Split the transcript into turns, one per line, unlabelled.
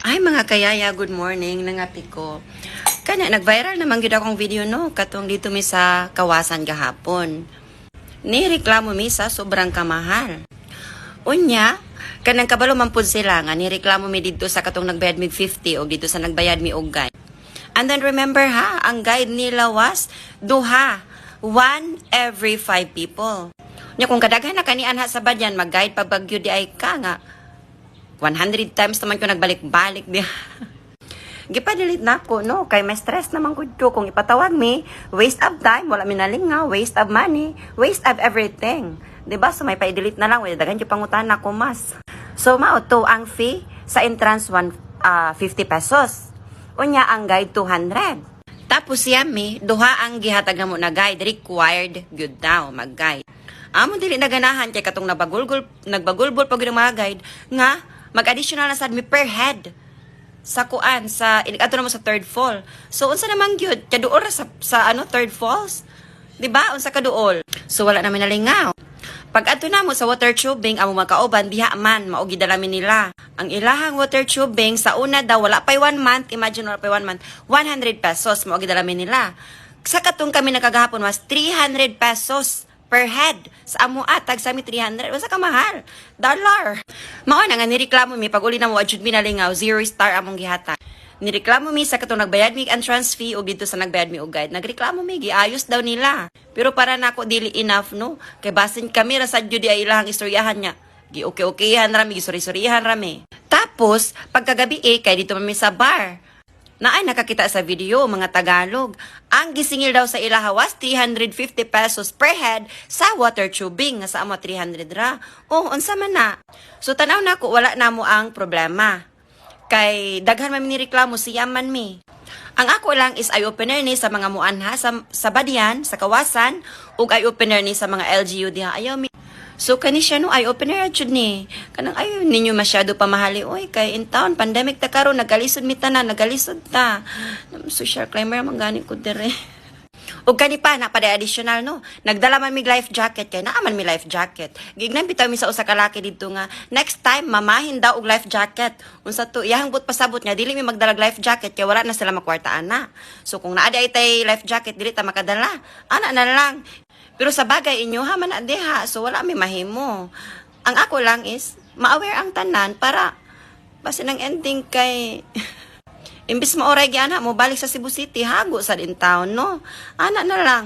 Ay mga kayaya, good morning, nangati ko. Kanya, nag-viral naman gid akong video no, katong dito mi sa Kawasan gahapon. Ni reklamo mi sa sobrang kamahal. Unya, kanang kabalo man pud sila nga ni reklamo mi dito sa katong nagbayad mi 50 o dito sa nagbayad mi og guide. And then remember ha, ang guide nila was duha, 1 every 5 people. Nya kung kadaghan na kanian ha sa badyan mag-guide pag bagyo di ay ka nga 100 times naman ko nagbalik-balik di. Gipadilit na ko no kay may stress naman ko kung ipatawag mi, waste of time, wala mi nalingaw, waste of money, waste of everything. Diba? So may pa-delete na lang, wala dagan yung pangutan na ko mas. So mao to ang fee sa entrance 50 pesos. Unya ang guide 200. Tapos siya mi, duha ang gihatag na mo na guide, required good daw mag-guide. Amo dili na ganahan kay katong nagbagulbol pag mga guide nga mag-additional na sad mi per head sa kuan sa ato na mo sa third fall. So unsa naman gyud kaduol sa third falls? Di ba? Unsa kaduol? So wala namin nalingaw. Pag ato na mo sa water tubing amo makauban diha man mao gidalamin nila. Ang ilahang water tubing sa una daw wala pay 1 month, imagine wala pay 1 month, 100 pesos mao gidalamin nila. Sa katong kami nakagahapon was 300 pesos per head. Sa amo atag sa mi 300. Wasa ka mahal? Dollar. Mao na nga nireklamo mi pag uli na mo adjud mi nalingaw 0 star among gihata. Nireklamo mi sa katong nagbayad mi entrance fee o dito sa nagbayad mi og guide. Nagreklamo mi giayos daw nila. Pero para nako dili enough no. Kay basin kami ra sad jud ay ilahang istoryahan niya. Gi okay-okayhan rami, gisori-sorihan rami. Tapos pagkagabi kay dito mi sa bar. Naay nakakita sa video mga Tagalog. Ang gisingil daw sa ilahawas 350 pesos per head sa water tubing nga sa amo 300 ra. Oh, unsa man na. So tanaw na ko wala na mo ang problema. Kay daghan man ni reklamo siya man mi. Ang ako lang is eye opener ni sa mga muanha sa Badian, sa Kawasan ug eye opener ni sa mga LGU diha. Ayaw mi. So kani siya no eye opener jud ni. Kanang ayo ninyo masyado pamahali oy kay in town pandemic ta karon nagalisod mi tanan, nagalisod ta. Social climber man gani ko dire. Ug kani pa na pa additional no. Nagdala man mi life jacket kay naa man mi life jacket. Gignan bitaw mi sa usa ka laki didto nga next time mamahin daw og life jacket. Unsa to iyang but pasabot nga dili mi magdala life jacket kay wala na sila makwartaan na. So kung naa di tay life jacket dili ta makadala. Ana na lang. Pero sa bagay inyo ha man adeha so wala mi mahimo. Ang ako lang is ma-aware ang tanan para basta nang ending kay imbis mo oray gyana mo balik sa Cebu City hago sa din town no. Ana na lang.